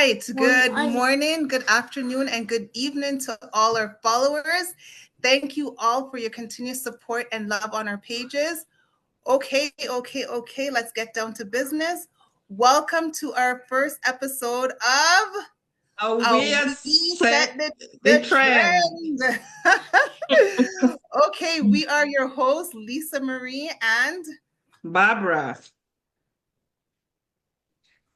right. Good morning, good afternoon, and good evening to all our followers. Thank you all for your continuous support and love on our pages. Okay. Let's get down to business. Welcome to our first episode of We Set the Trend. Okay, we are your hosts, Lisa Marie and Barbara.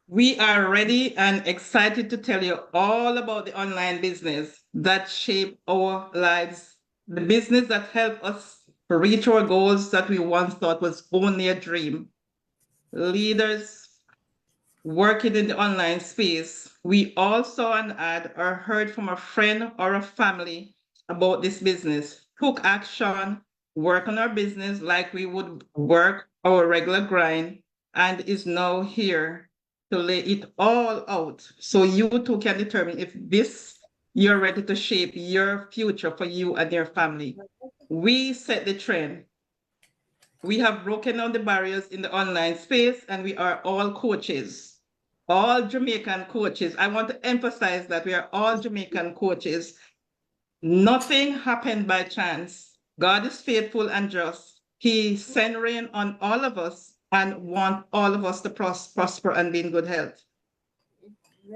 We are ready and excited to tell you all about the online business that shape our lives, the business that help us reach our goals that we once thought was only a dream. Leaders working in the online space, we all saw an ad or heard from a friend or a family about this business, took action, work on our business like we would work our regular grind, and is now here to lay it all out so you too can determine if this you're ready to shape your future for you and your family. We set the trend. We have broken down the barriers in the online space, and we are all coaches, all Jamaican coaches. I want to emphasize that we are all Jamaican coaches. Nothing happened by chance. God is faithful and just. He sent rain on all of us and want all of us to prosper and be in good health.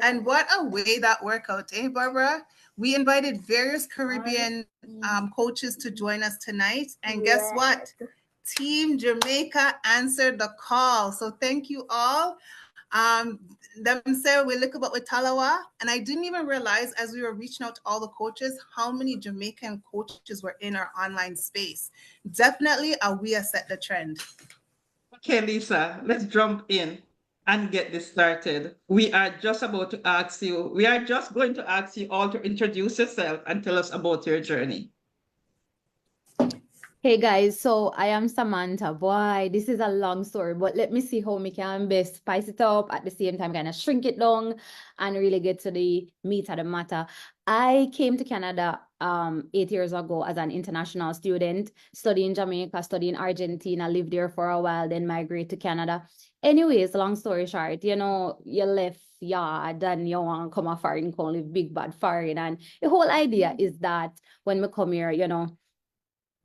And what a way that worked out, eh, Barbara? We invited various Caribbean coaches to join us tonight. And guess what? Team Jamaica answered the call. So thank you all. Them say we look about with Talawa, and I didn't even realize as we were reaching out to all the coaches how many Jamaican coaches were in our online space. Definitely, we have set the trend. Okay, Lisa, let's jump in and get this started. We are just going to ask you all to introduce yourself and tell us about your journey. Hey guys, so I am Samantha. Boy, this is a long story, but let me see how we can best spice it up at the same time, kind of shrink it down and really get to the meat of the matter. I came to Canada 8 years ago as an international student, studying Jamaica, studying Argentina, lived there for a while, then migrate to Canada. Anyways, long story short, you left yard and you want to come a foreign, come live big bad foreign. And the whole idea is that when we come here,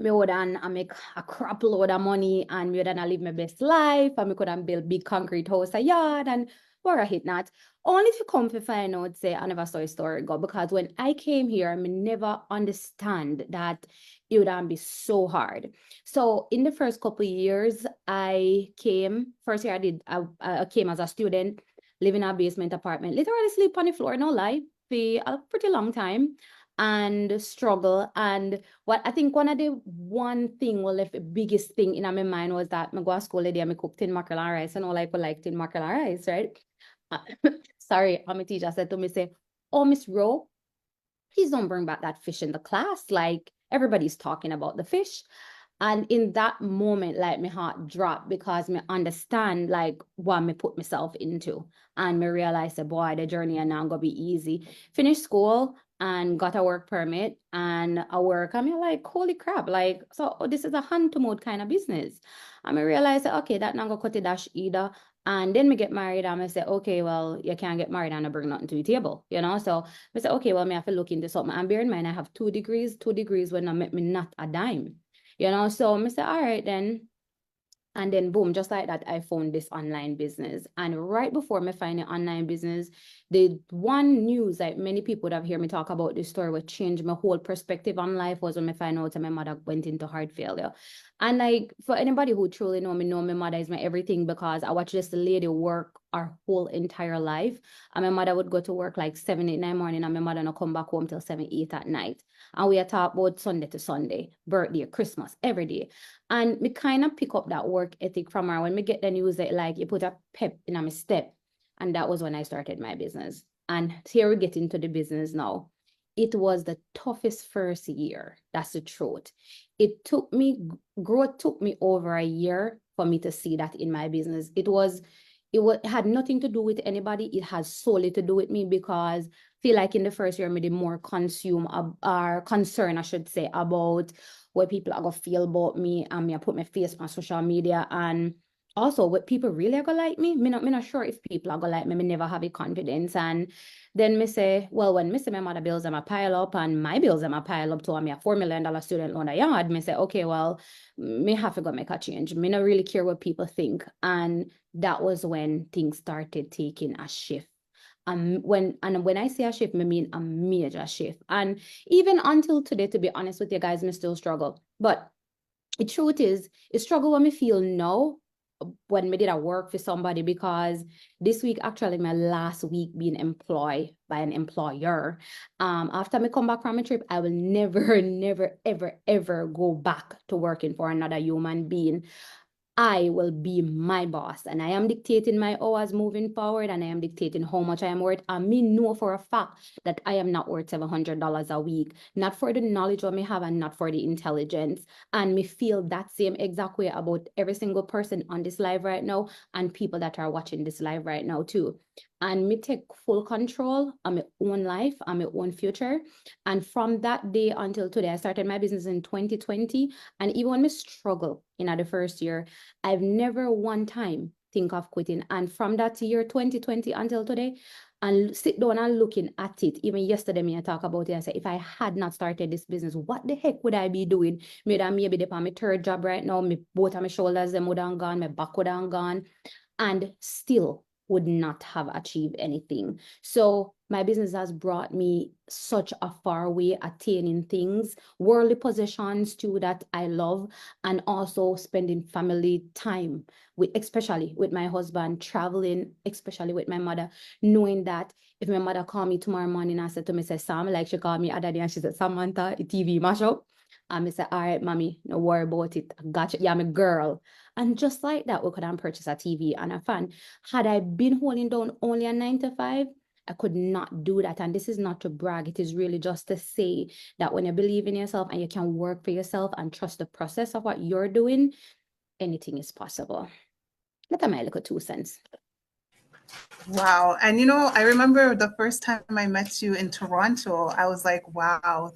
me would I make a crap load of money and me would live my best life and me could build big concrete house a yard and where I hit that. Only to come to find out, say, I never saw a story go, because when I came here, I never understand that it would be so hard. So in the first couple of years, first year I came as a student, live in a basement apartment, literally sleep on the floor, no lie, for a pretty long time, and struggle. And what I think one thing, well, the biggest thing in my mind was that I go to school and I cook tin mackerel and rice, and all I like tin mackerel and rice, right? Sorry, my teacher said to me, say, "Oh, Miss Rowe, please don't bring back that fish in the class. Like, everybody's talking about the fish." And in that moment, like, my heart dropped, because me understand like what me put myself into, and me realize that, boy, the journey and now gonna be easy. Finish school and got a work permit and a work. I'm like, holy crap, like, so this is a hand to mouth kind of business. And I realized that, okay, that not gonna cut the dash either. And then me get married and I say, okay, well, you can't get married and I bring nothing to the table, So I say, okay, well, me have to look into something. And bear in mind, I have 2 degrees when I make me not a dime, So I say, all right, then. And then boom, just like that, I found this online business. And right before me find the online business, the one news that many people would have heard me talk about this story, what changed my whole perspective on life, was when I find out that my mother went into heart failure. And like, for anybody who truly know my mother is my everything, because I watched this lady work our whole entire life. And my mother would go to work like 7, 8, 9 morning, and my mother not come back home till 7, 8 at night. And we are talk about Sunday to Sunday, birthday, Christmas, every day. And me kind of pick up that work ethic from her when me get the news that like you put a pep in my step. And that was when I started my business. And here we get into the business now. It was the toughest first year. That's the truth. Growth took me over a year for me to see that in my business. It had nothing to do with anybody. It has solely to do with me, because I feel like in the first year, I did more concern, I should say, about what people are going to feel about me. And I put my face on social media, and also what people really are gonna like me not sure if people are gonna like me never have the confidence. And then me say, well, when me say my mother bills am a pile up and my bills am a pile up to me a $4 million student loan a yard, me say, okay, well, me have to go make a change. Me not really care what people think. And that was when things started taking a shift. When I say a shift, I mean a major shift. And even until today, to be honest with you guys, me still struggle. But the truth is, it struggle when me feel now when me did a work for somebody, because this week actually my last week being employed by an employer. After me come back from a trip, I will never, never, ever, ever go back to working for another human being. I will be my boss, and I am dictating my hours moving forward, and I am dictating how much I am worth. And me know for a fact that I am not worth $700 a week, not for the knowledge that me have and not for the intelligence. And me feel that same exact way about every single person on this live right now and people that are watching this live right now too. And me take full control of my own life and my own future. And from that day until today, I started my business in 2020. And even when me struggle in the first year, I've never one time think of quitting. And from that year 2020 until today, and sit down and looking at it. Even yesterday, me I talk about it. I say, if I had not started this business, what the heck would I be doing? Maybe on my third job right now. Me both of my shoulders them would have gone, my back would have gone, and still would not have achieved anything. So my business has brought me such a far way, attaining things, worldly possessions too that I love, and also spending family time with, especially with my husband, traveling, especially with my mother, knowing that if my mother called me tomorrow morning and said to me, say, Sam, like she called me other day and she said, Samantha, TV mashup. And I said, all right, mommy, no worry about it. I got you. Yeah, I'm a girl. And just like that, we could have purchased a TV and a fan. Had I been holding down only a 9 to 5, I could not do that. And this is not to brag. It is really just to say that when you believe in yourself and you can work for yourself and trust the process of what you're doing, anything is possible. That's my little 2 cents. Wow. And I remember the first time I met you in Toronto, I was like, wow,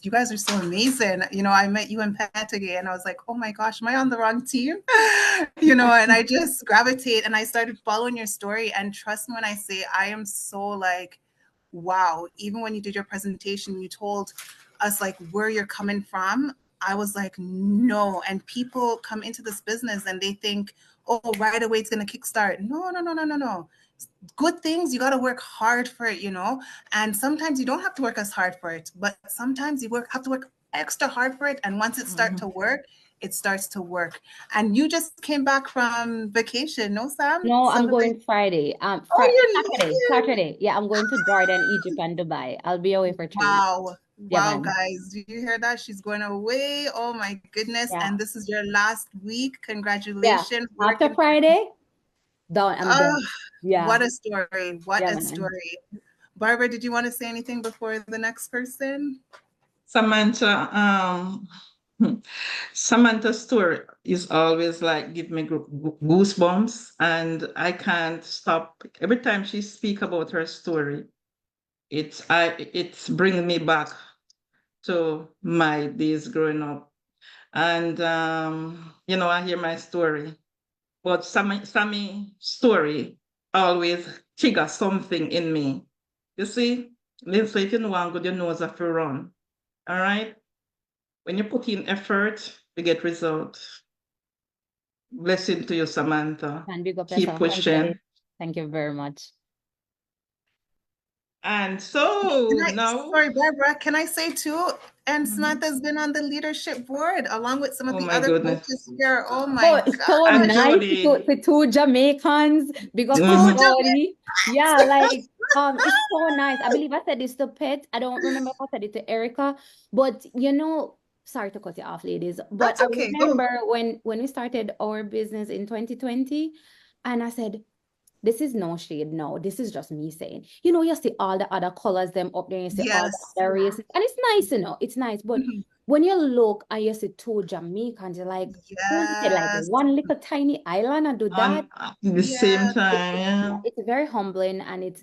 you guys are so amazing. I met you in Pettigay and I was like, oh my gosh, am I on the wrong team? And I just gravitate and I started following your story. And trust me when I say I am so like, wow, even when you did your presentation, you told us like where you're coming from. I was like, no. And people come into this business and they think, oh, right away it's going to kickstart. No, no, no, no, no, no. Good things, you got to work hard for it, and sometimes you don't have to work as hard for it, but sometimes you have to work extra hard for it, and once it starts to work, it starts to work. And you just came back from vacation, no, Sam? No, I'm going Friday. You're Saturday. Yeah, I'm going to Jordan, Egypt, and Dubai. I'll be away for 3 weeks. wow. Yeah, Wow, man. guys, do you hear that? She's going away. Oh my goodness. Yeah. And this is your last week. Congratulations. Yeah. After Friday, done. I'm done. Yeah. What a story. What Yeah, a man. story. Barbara, did you want to say anything before the next person? Samantha, Samantha's story is always like give me goosebumps, and I can't stop every time she speak about her story. It's bringing me back to my days growing up, and I hear my story, but Sammy's story always trigger something in me. You see, Lindsay, if you know I'm good, you know as a run. All right. When you put in effort, you get results. Blessing to you, Samantha. And big up Keep yourself. pushing. Thank you very much. And so now, sorry, Barbara, can I say too? And Samantha's been on the leadership board along with some of the other coaches here. Oh my God. It's so And nice Jody. to two Jamaicans. Big up to Jody. Yeah, like it's so nice. I believe I said this to Pet. I don't remember if I said it to Erica, but sorry to cut you off, ladies. But That's okay. I remember when we started our business in 2020, and I said, this is no shade, no. This is just me saying. You see all the other colors them up there, you see all the other races. And it's nice, it's nice. But when you look and you see two Jamaicans, you're like, like one little tiny island and do that. At the same time, yeah. It's very humbling, and it's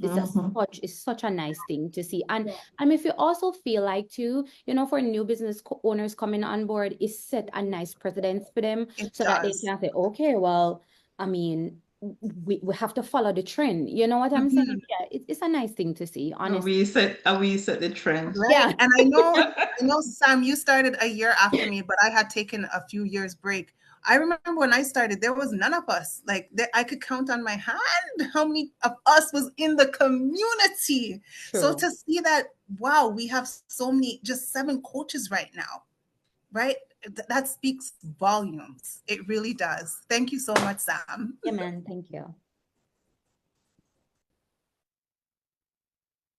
such a nice thing to see. And if you also feel like too, for new business owners coming on board, is set a nice precedence for them, so that they can say, okay, well, I mean, we have to follow the trend. You know what I'm saying? Yeah, it's a nice thing to see, honestly. We set the trend. Right. Yeah. And I know, Sam, you started a year after me, but I had taken a few years break. I remember when I started, there was none of us. Like I could count on my hand how many of us was in the community. So True. to see that, wow, we have so many, just 7 coaches right now, right? That speaks volumes. It really does. Thank you so much, Sam. Yeah, man. Thank you.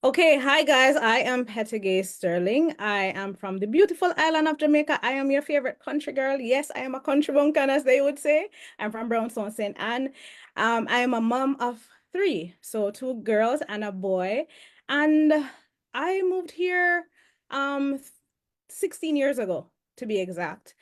Okay, hi guys. I am Pettigay Sterling. I am from the beautiful island of Jamaica. I am your favorite country girl. Yes, I am a country bumpkin, as they would say. I'm from Brownstone, St. Anne. I am a mom of 3, so 2 girls and a boy. And I moved here 16 years ago, to be exact.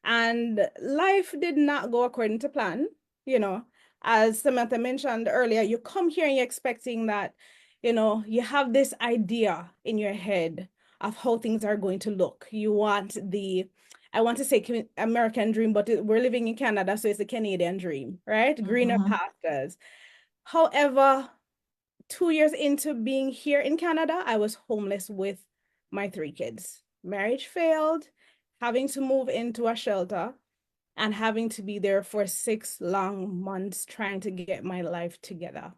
And life did not go according to plan. You know, as Samantha mentioned earlier, you come here and you're expecting that, you know, you have this idea in your head of how things are going to look. You want the, I want to say American dream, but we're living in Canada, so it's a Canadian dream, right? Greener pastures. However, 2 years into being here in Canada, I was homeless with my 3 kids. Marriage failed, having to move into a shelter, and having to be there for 6 long months trying to get my life together.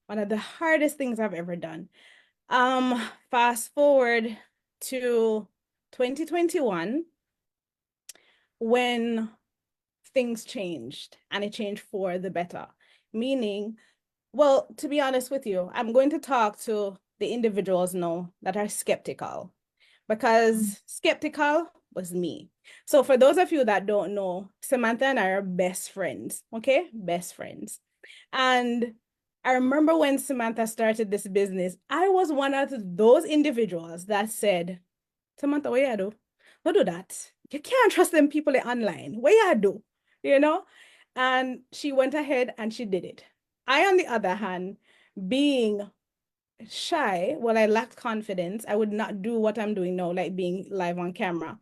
One of the hardest things I've ever done. Fast forward to 2021, when things changed, and it changed for the better. Meaning, well, to be honest with you, I'm going to talk to the individuals now that are skeptical, because skeptical was me. So for those of you that don't know, Samantha and I are best friends, okay? Best friends. And I remember when Samantha started this business, I was one of those individuals that said, Samantha, what you do? Don't do that. You can't trust them people online. What you do? You know? And she went ahead and she did it. I, on the other hand, being shy, well, I lacked confidence. I would not do what I'm doing now, like being live on camera.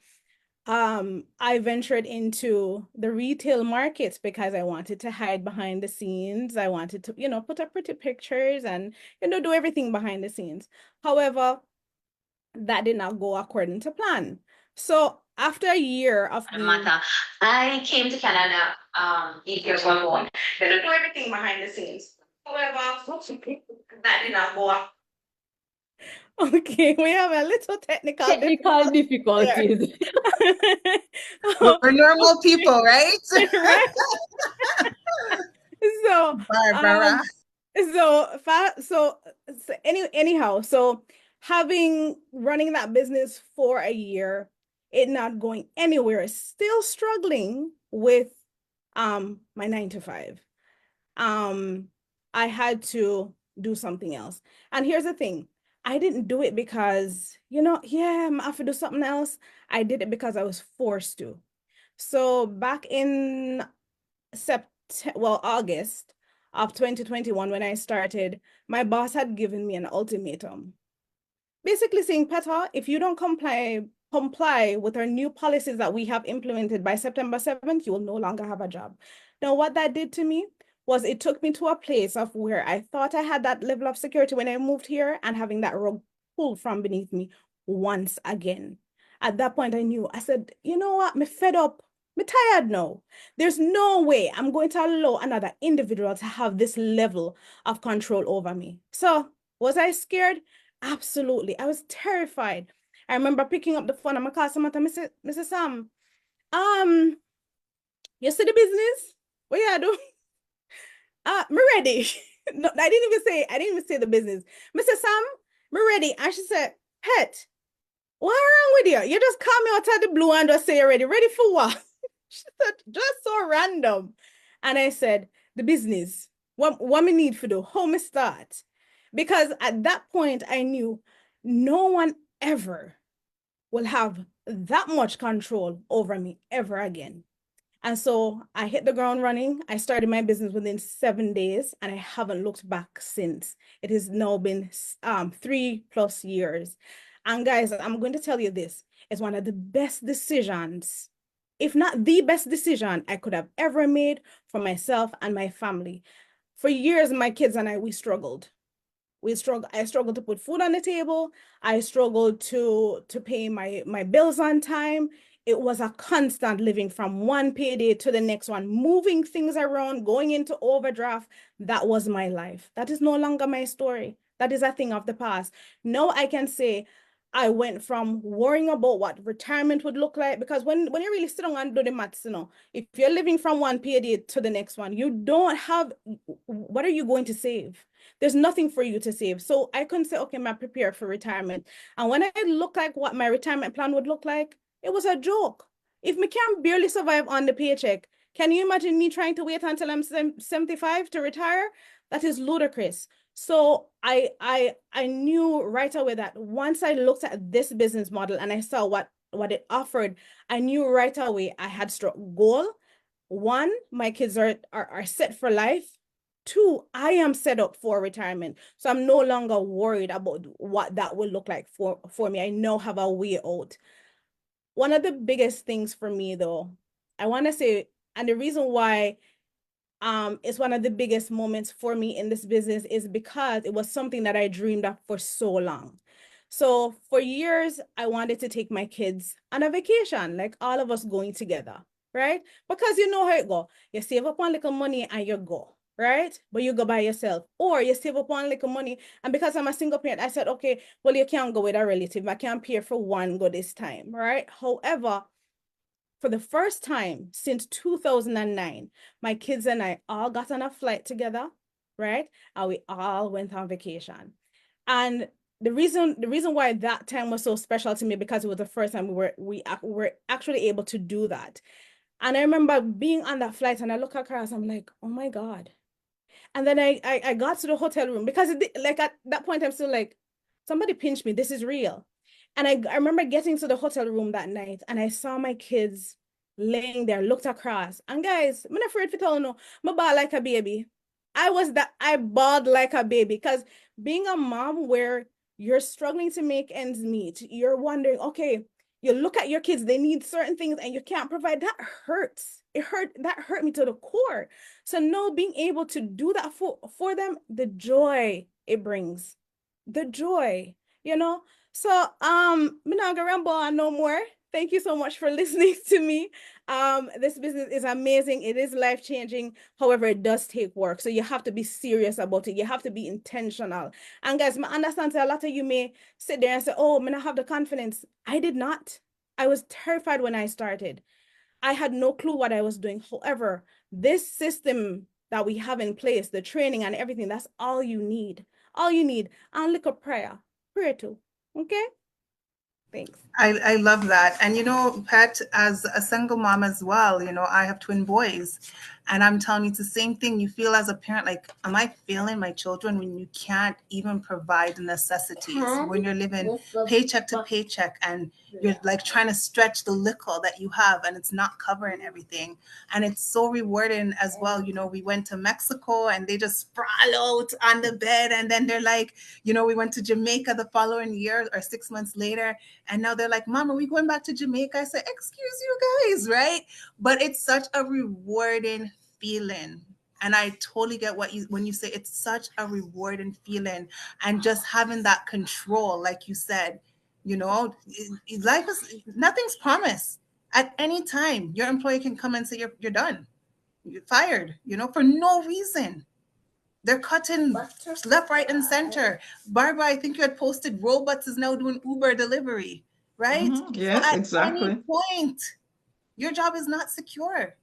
I ventured into the retail markets because I wanted to hide behind the scenes. I wanted to, you know, put up pretty pictures and, you know, do everything behind the scenes. However, that did not go according to plan. So after a year of Matter, I came to Canada 8 years ago. They do everything behind the scenes. However, that did not go. Okay, we have a little technical difficulties. We're normal people, right? Right. So, Barbara. Anyhow, so running that business for a year, it not going anywhere, still struggling with my 9 to 5. I had to do something else. And here's the thing, I didn't do it because, you know, yeah, I have to do something else. I did it because I was forced to. So back in August of 2021, when I started, my boss had given me an ultimatum, basically saying, Peta, if you don't comply with our new policies that we have implemented by September 7th, you will no longer have a job. Now, what that did to me was it took me to a place of where I thought I had that level of security when I moved here, and having that rug pulled from beneath me once again. At that point, I knew, I said, you know what, I'm fed up. I'm tired now. There's no way I'm going to allow another individual to have this level of control over me. So was I scared? Absolutely. I was terrified. I remember picking up the phone and I called Samantha, Mr. Sam, you see the business? What you do? Me ready. No, I didn't even say the business. Mr. Sam, me ready. And she said, Pet, what's wrong with you? You just call me out of the blue and just say you're ready. Ready for what? She said, just so random. And I said, the business. What me need for do? How me start? Because at that point, I knew no one ever will have that much control over me ever again. And so I hit the ground running. I started my business within 7 days, and I haven't looked back since. It has now been 3+ years. And guys, I'm going to tell you this. It's one of the best decisions if not the best decision I could have ever made for myself and my family. For years, my kids and I, we struggled. I struggled to put food on the table. I struggled to pay my bills on time. It was a constant living from one payday to the next one, moving things around, going into overdraft. That was my life. That is no longer my story. That is a thing of the past. Now I can say I went from worrying about what retirement would look like, because when you really sit down and do the maths, if you're living from one payday to the next one, you don't have, what are you going to save? There's nothing for you to save. So I couldn't say, okay, I'm prepared for retirement. And when I look like what my retirement plan would look like, it was a joke. If me can barely survive on the paycheck, can you imagine me trying to wait until I'm 75 to retire? That is ludicrous. So I knew right away that once I looked at this business model and I saw what it offered, I knew right away I had struck goal. One, my kids are set for life. Two, I am set up for retirement. So I'm no longer worried about what that will look like for me. I now have a way out. One of the biggest things for me though, I want to say, and the reason why it's one of the biggest moments for me in this business is because it was something that I dreamed of for so long. So for years, I wanted to take my kids on a vacation, like all of us going together, right? Because you know how it go. You save up one little money and you go, right? But you go by yourself. Or you save up one little money, and because I'm a single parent, I said, okay, well, you can't go with a relative. I can't pay for one go this time, right? However, for the first time since 2009, my kids and I all got on a flight together, right? And we all went on vacation. And the reason why that time was so special to me, because it was the first time we were actually able to do that. And I remember being on that flight and I look across, I'm like, oh my God. And then I got to the hotel room, because like at that point, I'm still like, somebody pinched me. This is real. And I remember getting to the hotel room that night and I saw my kids laying there, looked across. And guys, I'm not afraid to tell you, no, I bawled like a baby. I bawled like a baby, because being a mom where you're struggling to make ends meet, you're wondering, okay, you look at your kids, they need certain things and you can't provide, that hurts. That hurt me to the core. So now being able to do that for them, the joy it brings, the joy, you know? So I'm not gonna ramble on no more. Thank you so much for listening to me. This business is amazing. It is life-changing. However, it does take work. So you have to be serious about it. You have to be intentional. And guys, I understand that a lot of you may sit there and say, oh, I have the confidence. I did not. I was terrified when I started. I had no clue what I was doing. However, this system that we have in place, the training and everything, that's all you need. All you need. And look at prayer. Prayer too. Okay? Thanks. I love that. And Pat, as a single mom as well, I have twin boys. And I'm telling you, it's the same thing. You feel as a parent, like, am I failing my children when you can't even provide the necessities? When you're living paycheck to paycheck and you're like trying to stretch the little that you have and it's not covering everything. And it's so rewarding as well. We went to Mexico and they just sprawl out on the bed. And then they're like, we went to Jamaica the following year or 6 months later. And now they're like, Mom, are we going back to Jamaica? I said, excuse you guys, right? But it's such a rewarding feeling. And I totally get when you say it's such a rewarding feeling, and just having that control, like you said, life is, nothing's promised. At any time, your employee can come and say you're done, you're fired, for no reason. They're cutting left, right, and center. Barbara, I think you had posted robots is now doing Uber delivery, right? Yeah, so at exactly. any point, your job is not secure.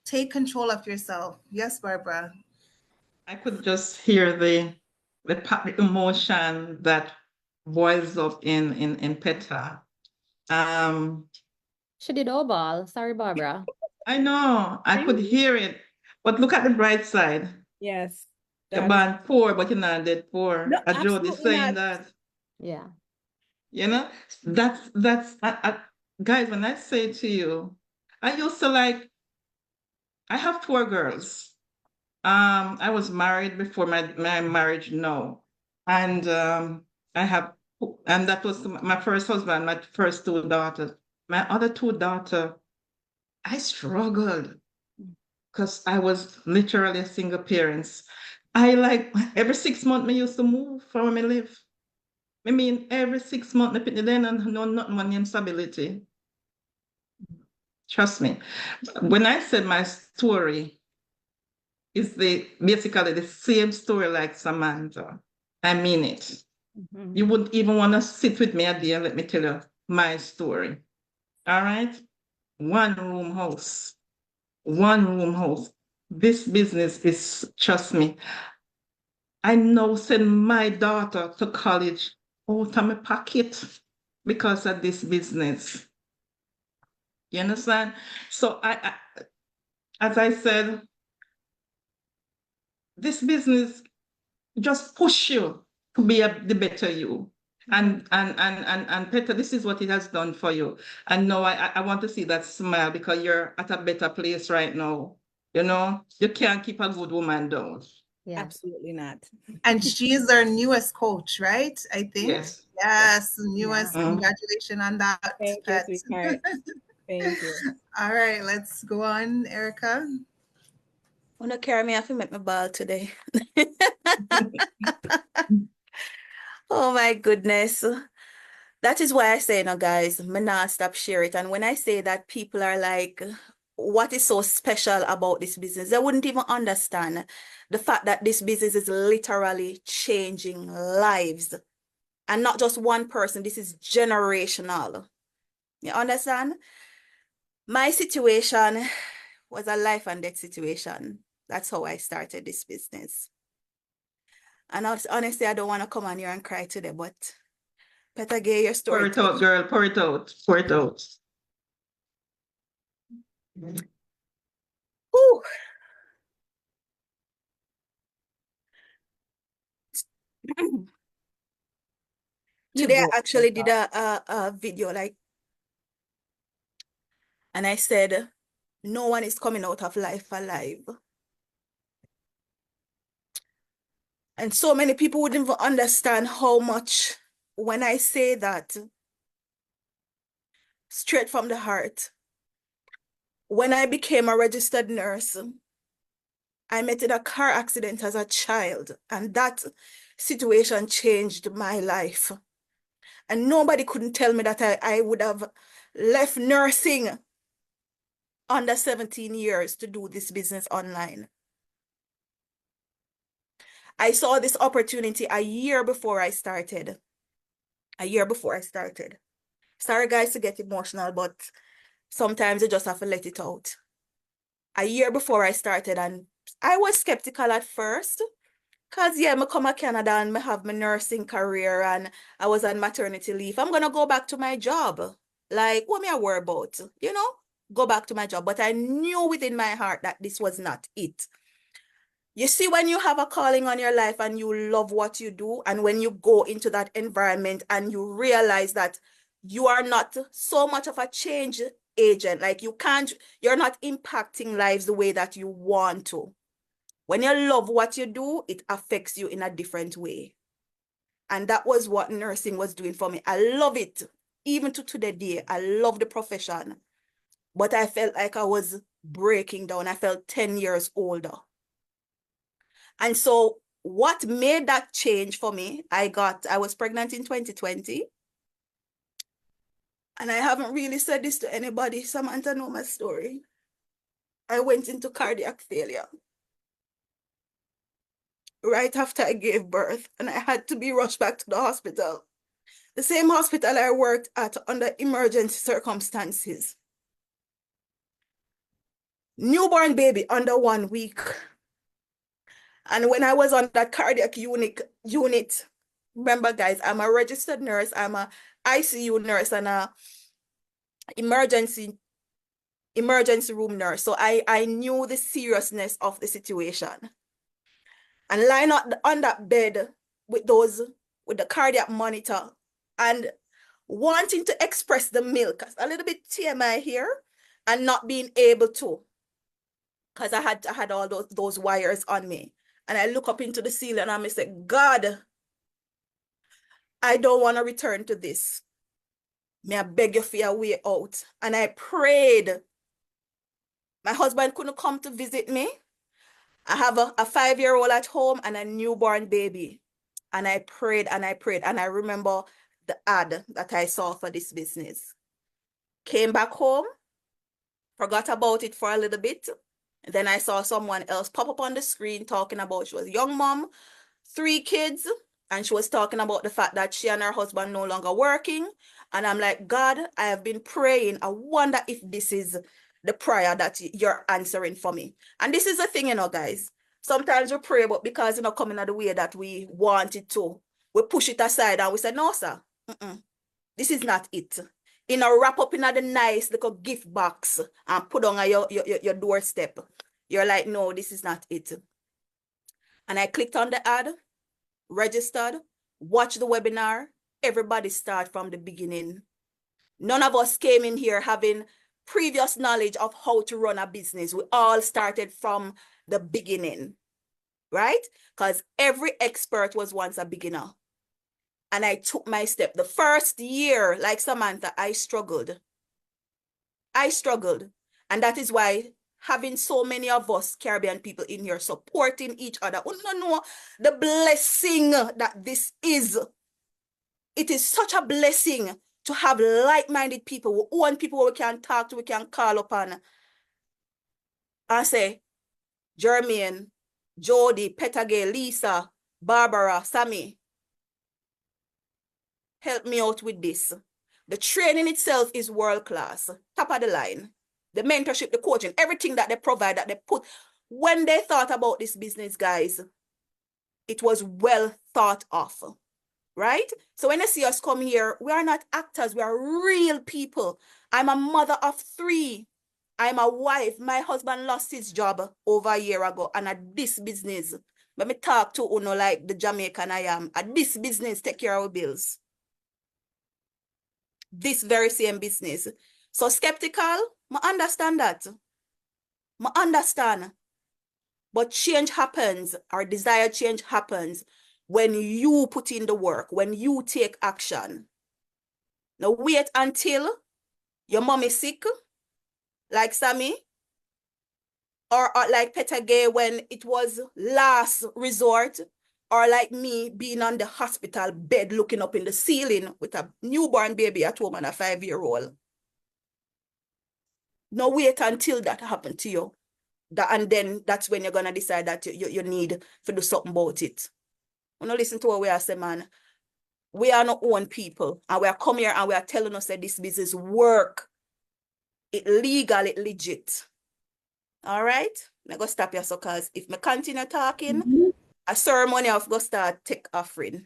Take control of yourself. Yes, Barbara. I could just hear the emotion that boils up in Petra. She did all ball. Sorry, Barbara. I know, I could hear it, but look at the bright side. Yes. You're born poor, but you're not dead poor. No, Jody absolutely saying not. that. Yeah. That's guys, when I say to you, I used to I have 4 girls. I was married before my marriage now. And and that was my first husband, my first 2 daughters. My other 2 daughters I struggled because I was literally a single parent. I like every 6 months I used to move for where I live. I mean, every 6 months I put it in and no nothing my name stability. Trust me. When I said my story is basically the same story like Samantha. I mean it. You wouldn't even want to sit with me a day and let me tell you my story. All right? One room house. This business is, trust me, I now send my daughter to college out of my pocket because of this business. You understand? So as I said, this business just push you to be the better you. And Peter, this is what it has done for you. And now I want to see that smile because you're at a better place right now. You know, you can't keep a good woman down. Yeah. Absolutely not. And she's our newest coach, right? I think. Yes. Yes, newest. Yeah. Congratulations on that, Thank you, Pet. sweetheart. Thank you. All right, let's go on, Erica. Wanna carry me off and make my ball today. Oh my goodness. That is why I say now, guys, me not stop share it. And when I say that, people are like, what is so special about this business? They wouldn't even understand the fact that this business is literally changing lives. And not just one person, this is generational. You understand? My situation was a life and death situation. That's how I started this business. And honestly, I don't want to come on here and cry today, but better get your Pour story. it out, girl. Pour it out. Pour it out. Whew. Today I actually did a video and I said, no one is coming out of life alive. And so many people wouldn't even understand how much when I say that straight from the heart. When I became a registered nurse, I met in a car accident as a child, and that situation changed my life. And nobody couldn't tell me that I would have left nursing under 17 years to do this business online. I saw this opportunity a year before I started. Sorry, guys, to get emotional, but sometimes you just have to let it out. A year before I started, and I was skeptical at first, because, yeah, I come to Canada and I have my nursing career and I was on maternity leave. I'm going to go back to my job. Like, what me I worry about? You know, go back to my job. But I knew within my heart that this was not it. You see, when you have a calling on your life and you love what you do, and when you go into that environment and you realize that you are not so much of a change agent, like you're not impacting lives the way that you want to. When you love what you do, it affects you in a different way. And that was what nursing was doing for me. I love it. Even to today day, I love the profession. But I felt like I was breaking down. I felt 10 years older. And so what made that change for me, I was pregnant in 2020. And I haven't really said this to anybody. Samantha knows my story. I went into cardiac failure right after I gave birth, and I had to be rushed back to the hospital. The same hospital I worked at under emergency circumstances. Newborn baby under 1 week. And when I was on that cardiac unit, remember guys, I'm a registered nurse, I'm a ICU nurse and a emergency room nurse. So I knew the seriousness of the situation. And lying on that bed with the cardiac monitor and wanting to express the milk, a little bit TMI here, and not being able to, because I had all those wires on me. And I look up into the ceiling and I say, God, I don't want to return to this. May I beg you for your way out. And I prayed My husband couldn't come to visit me. I have a 5-year-old at home and a newborn baby. And I prayed and I prayed. And I remember the ad that I saw for this business. Came back home, forgot about it for a little bit. And then I saw someone else pop up on the screen talking about, she was a young mom, 3 kids, and she was talking about the fact that she and her husband no longer working. And I'm like, God, I have been praying. I wonder if this is the prayer that you're answering for me. And this is the thing, guys. Sometimes we pray, but because it's not coming out the way that we want it to, we push it aside and we say, no, sir, this is not it. Wrap up in the nice little gift box and put on your doorstep. You're like, no, this is not it. And I clicked on the ad, registered, watched the webinar. Everybody start from the beginning. None of us came in here having previous knowledge of how to run a business. We all started from the beginning, right? Because every expert was once a beginner. And I took my step. The first year, like Samantha, I struggled. And that is why having so many of us Caribbean people in here supporting each other, we don't know the blessing that this is. It is such a blessing to have like-minded people, who own people we can talk to, we can call upon. And say, Jermaine, Jody, Petage, Lisa, Barbara, Sammy, help me out with this. The training itself is world-class, top of the line. The mentorship, the coaching, everything that they provide, that they put. When they thought about this business, guys, it was well thought of, right? So when you see us come here, we are not actors, we are real people. I'm a mother of 3. I'm a wife. My husband lost his job over a year ago, and at this business, let me talk to Uno like the Jamaican I am. At this business, take care of our bills. This very same business. So skeptical, I understand that. I understand. But change happens, our desired change happens when you put in the work, when you take action. Now wait until your mom is sick, like Sammy, or like Petage when it was last resort, or like me being on the hospital bed looking up in the ceiling with a newborn baby at home and a 5-year-old. Now wait until that happened to you. And then that's when you're going to decide that you need to do something about it. When you listen to what we are saying, man, we are not own people. And we are coming here and we are telling us that this business work. It legal, it legit. All right? I'm going to stop your suckers. If I continue talking, a ceremony of go start take offering.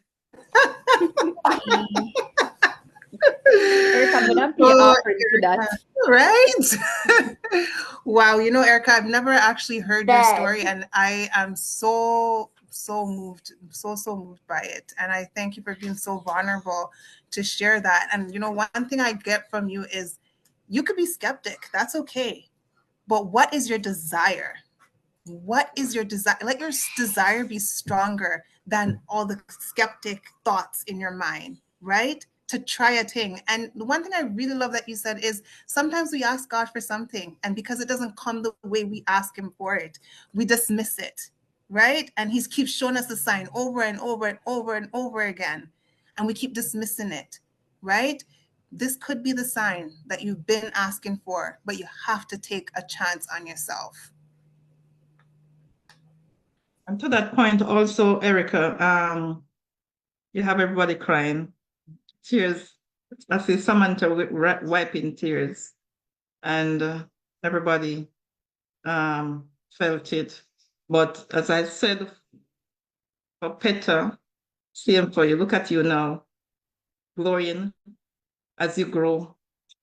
Erica, I'm gonna pay offering to that. Right? Wow, Erica, I've never actually heard your story, and I am so moved, so moved by it. And I thank you for being so vulnerable to share that. And one thing I get from you is you could be skeptic. That's okay. But what is your desire? What is your desire? Let your desire be stronger than all the skeptic thoughts in your mind, right? To try a thing. And the one thing I really love that you said is sometimes we ask God for something, and because it doesn't come the way we ask him for it, we dismiss it, right? And he keeps showing us the sign over and over and over and over again, and we keep dismissing it, right? This could be the sign that you've been asking for, but you have to take a chance on yourself. And to that point also, Erica, you have everybody crying. Tears. I see Samantha wiping tears. And everybody felt it. But as I said, for Peter, same for you. Look at you now, glowing as you grow,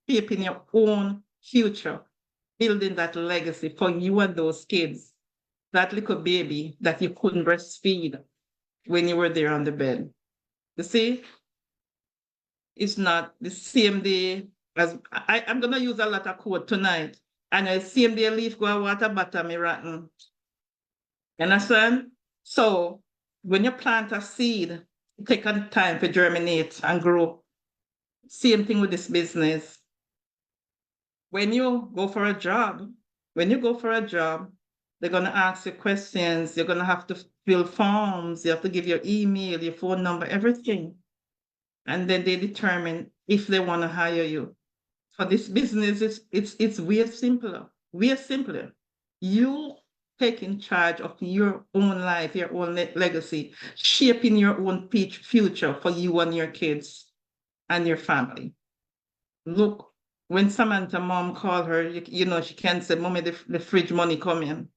shaping your own future, building that legacy for you and those kids, that little baby that you couldn't breastfeed when you were there on the bed. You see, it's not the same day as I'm gonna use a lot of quote tonight. And the same day leaf go water butter me rotten. You understand? So when you plant a seed, it takes time to germinate and grow. Same thing with this business. When you go for a job, When you go for a job, they're going to ask you questions. You're going to have to fill forms. You have to give your email, your phone number, everything. And then they determine if they want to hire you. For this business, it's way simpler. Way simpler. You taking charge of your own life, your own legacy, shaping your own future for you and your kids and your family. Look, when Samantha mom called her, you know, she can say, Mommy, the fridge money coming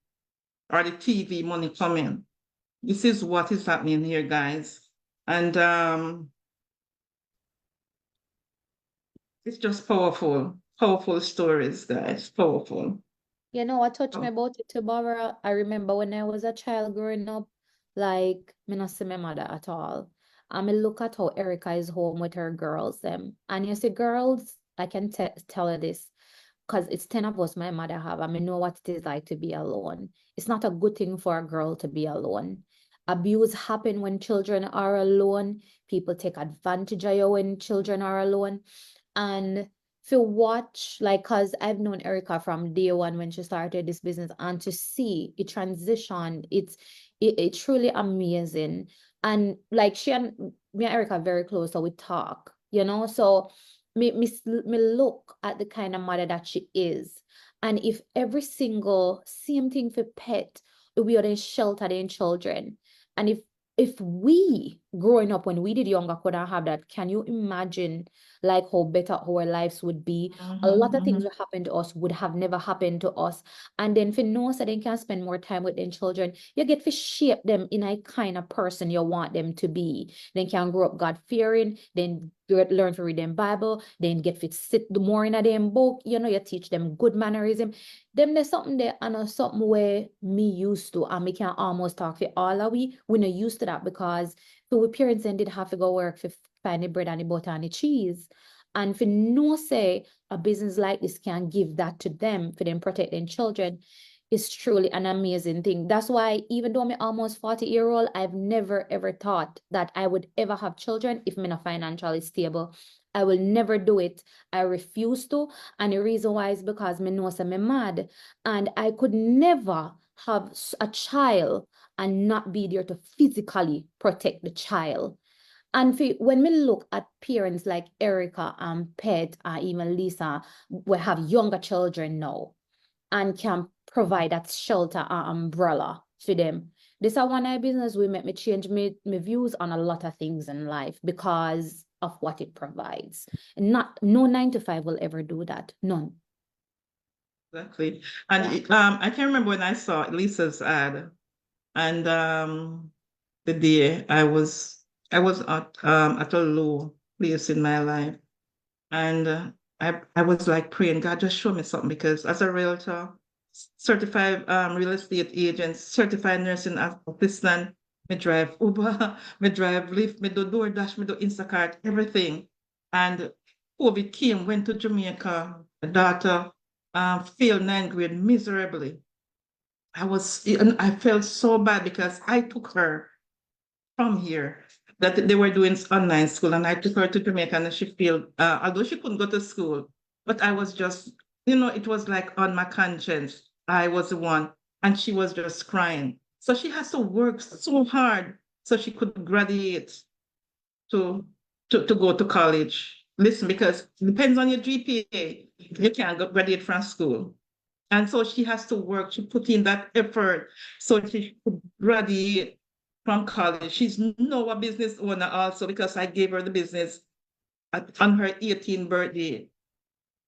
or the TV money coming. This is what is happening here, guys. And it's just powerful, powerful stories, guys, powerful. You know what touched me Oh. about it too, Barbara? I remember when I was a child growing up, like, me not see my mother at all. And me look at how Erica is home with her girls, them. And you see, girls, I can tell you this, because it's 10 of us my mother have, and I know what it is like to be alone. It's not a good thing for a girl to be alone. Abuse happen when children are alone. People take advantage of you when children are alone. And to watch, like, cause I've known Erica from day one when she started this business, and to see it transition, it truly amazing. And like she and me and Erica are very close, so we talk, you know. So me look at the kind of mother that she is. And if every single same thing for pet, we are then shelter their children. And if we growing up when we did younger couldn't have that, can you imagine like how better our lives would be? A lot of things that happened to us would have never happened to us. And then for no so they can spend more time with their children, you get to shape them in a kind of person you want them to be. Then can grow up God-fearing, then learn to read them Bible, then get fit sit more in a them book, you know, you teach them good mannerism. Them there's something there and something where me used to, and we can almost talk for all of we not used to that, because so we parents then did have to go work for find the bread and the butter and the cheese. And for no say a business like this can give that to them for them protecting children is truly an amazing thing. That's why even though I'm almost 40-year-old, I've never ever thought that I would ever have children if I'm not financially stable. I will never do it. I refuse to. And the reason why is because me know I'm mad. And I could never have a child and not be there to physically protect the child. And when we look at parents like Erica and Pet and even Lisa, we have younger children now and can provide that shelter and umbrella for them. This is one of my business will make me change my views on a lot of things in life because of what it provides. No 9 to 5 will ever do that. None. Exactly. And I can remember when I saw Lisa's ad, and the day I was at a low place in my life, and I was like praying, God, just show me something, because as a realtor, certified real estate agent, certified nursing assistant, me drive Uber, me drive Lyft, me do DoorDash, me do Instacart, everything. And COVID came, went to Jamaica, a daughter failed 9th grade miserably. I felt so bad because I took her from here, that they were doing online school, and I took her to Jamaica, and she failed, although she couldn't go to school. But I was just, you know, it was like on my conscience. I was the one, and she was just crying. So she has to work so hard so she could graduate to to go to college. Listen, because it depends on your GPA. You can't graduate from school. And so she has to work. She put in that effort so she could graduate from college. She's now a business owner also, because I gave her the business on her 18th birthday.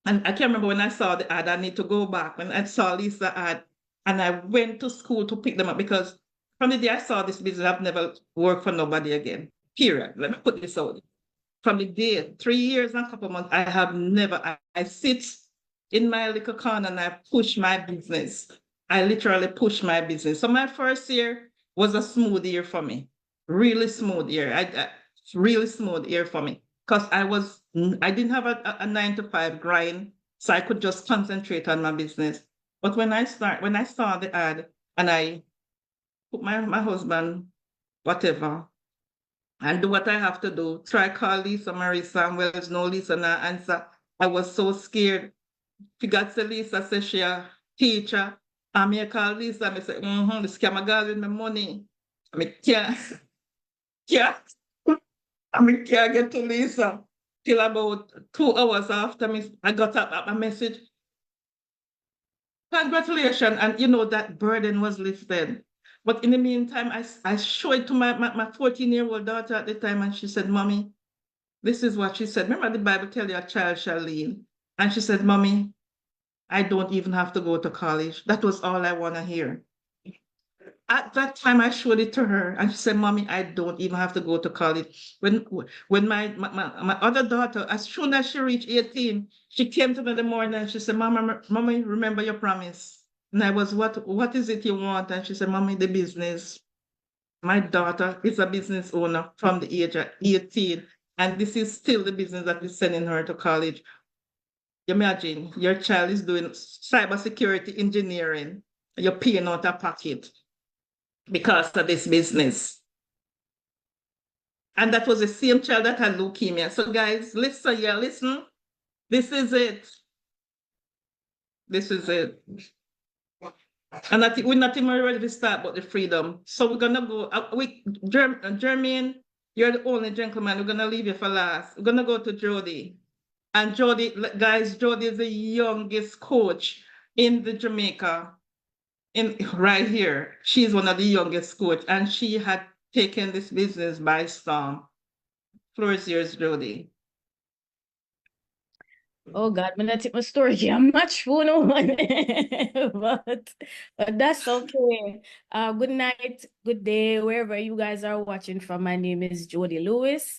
And I can't remember when I saw the ad, I need to go back. When I saw Lisa ad, and I went to school to pick them up, because from the day I saw this business, I've never worked for nobody again. Period. Let me put this out. From the day, 3 years and a couple of months, I have never, I sit in my little corner and I push my business. I literally push my business. So my first year was a smooth year for me. Really smooth year. Really smooth year for me. Because I didn't have a 9 to 5 grind, so I could just concentrate on my business. But when I saw the ad and I put my husband, whatever, and do what I have to do, try call Lisa Marie Samuels, no Lisa, no answer. I was so scared. She got to Lisa, says she teacher. And me call Lisa, I say, the scammer girl with my money. I mean, can't, I mean, can't get to Lisa. Till about 2 hours after I got a message. Congratulations. And you know, that burden was lifted. But in the meantime, I showed it to my 14-year-old daughter at the time, and she said, Mommy, this is what she said. Remember the Bible tell you a child shall lead. And she said, Mommy, I don't even have to go to college. That was all I want to hear. At that time, I showed it to her, and she said, Mommy, I don't even have to go to college. When my other daughter, as soon as she reached 18, she came to me in the morning and she said, Mommy, remember your promise. And I was, what is it you want? And she said, Mommy, the business. My daughter is a business owner from the age of 18, and this is still the business that is sending her to college. Imagine your child is doing cybersecurity engineering, you're paying out a pocket because of this business. And that was the same child that had leukemia. So guys, listen, listen. This is it. This is it. And we're not even ready to start about the freedom. So we're gonna go, Jermaine, you're the only gentleman. We're gonna leave you for last. We're gonna go to Jody. And Jody, guys, Jody is the youngest coach in the Jamaica, right here. She's one of the youngest coach, and she had taken this business by storm. Floor is yours, Jody. Oh God, I'm gonna take my story here. Much fun on but that's okay. Good night, good day, wherever you guys are watching from. My name is Jody Lewis.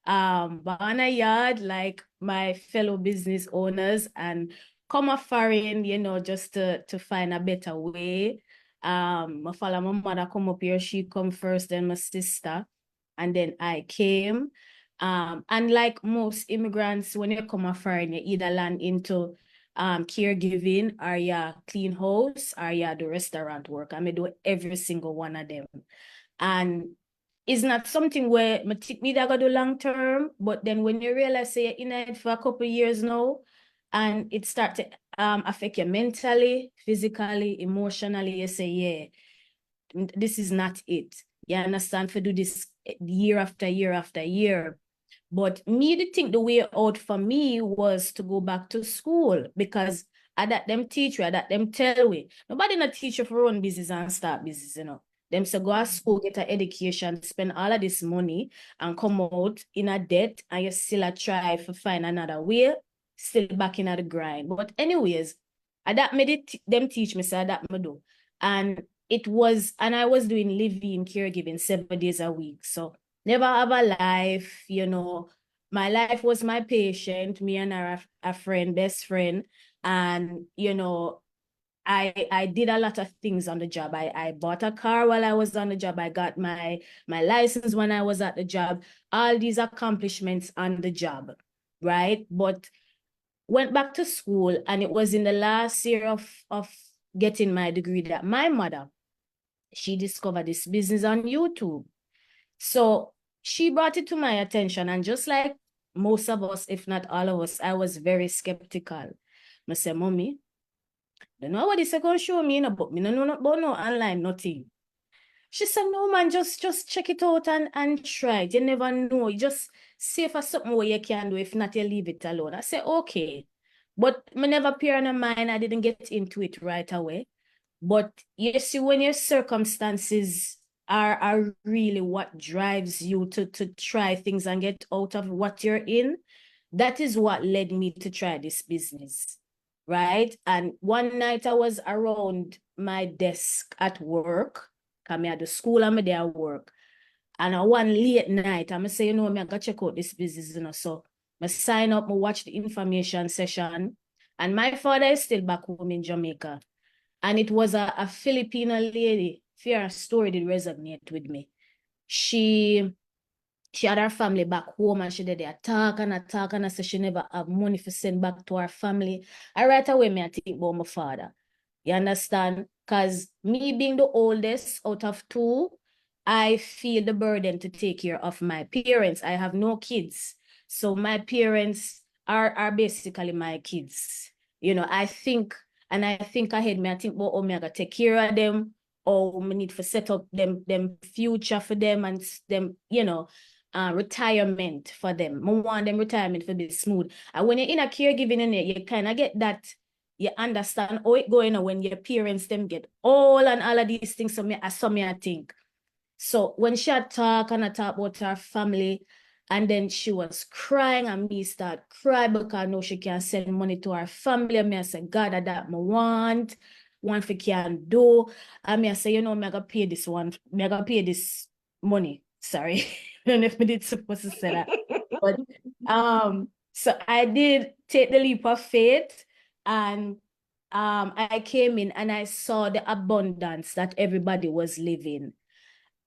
Bahana Yard, like my fellow business owners, and come a foreign, you know, just to find a better way. My father, my mother come up here, she come first, then my sister, and then I came. And like most immigrants, when you come foreign, you either land into caregiving, or you clean house, or you do restaurant work. I may do every single one of them. And it's not something where me that go do long term, but then when you realize say you're in it for a couple of years now, and it start to affect you mentally, physically, emotionally, you say, yeah, this is not it. You understand? For do this year after year after year. But me, the way out for me was to go back to school, because I that them teach you, I that them tell we. Nobody not teach you for run business and start business, you know. Them say go to school, get an education, spend all of this money and come out in a debt, and you still a try to find another way, still back in the grind. But anyways, I that made it them teach me, so that me do. And I was doing living caregiving 7 days a week. So never have a life, you know. My life was my patient, me and her a friend, best friend. And, you know, I did a lot of things on the job. I bought a car while I was on the job. I got my license when I was at the job. All these accomplishments on the job, right? But went back to school, and it was in the last year of getting my degree that my mother, she discovered this business on YouTube. So she brought it to my attention, and just like most of us, if not all of us, I was very skeptical. I said, Mommy, don't know what this is going to show me, but me no know about no online, nothing. She said, no, man, just check it out and try it. You never know. You just see for something where you can do. If not, you leave it alone. I said, okay. But me never appear in mind. I didn't get into it right away. But you see, when your circumstances are really what drives you to try things and get out of what you're in, that is what led me to try this business, right? And one night I was around my desk at work, because I had the school and I there at work. And on one late night, I'm say, you know, I gotta check out this business, you know. So I sign up, I watch the information session. And my father is still back home in Jamaica. And it was a Filipino lady. Her story did resonate with me. She had her family back home, and she did attack, and I said she never have money to send back to her family. I right away me I think about my father. You understand? Because me being the oldest out of two, I feel the burden to take care of my parents. I have no kids. So my parents are basically my kids. You know, I think And I think ahead, I think about how I gotta take care of them, or we need to set up them future for them and them, retirement for them. I want them retirement for be smooth. And when you're in a caregiving in it, you kind of get that, you understand how it going on when your parents them get all and all of these things. So I think. So when she had talk and I talk about her family, and then she was crying, and me start cry because I know she can send money to her family. And me I say, God, that me want for can do. And me I say, me I gotta pay this one. Me I gotta pay this money. Sorry. I don't know if me did supposed to say that. But so I did take the leap of faith, and I came in and I saw the abundance that everybody was living.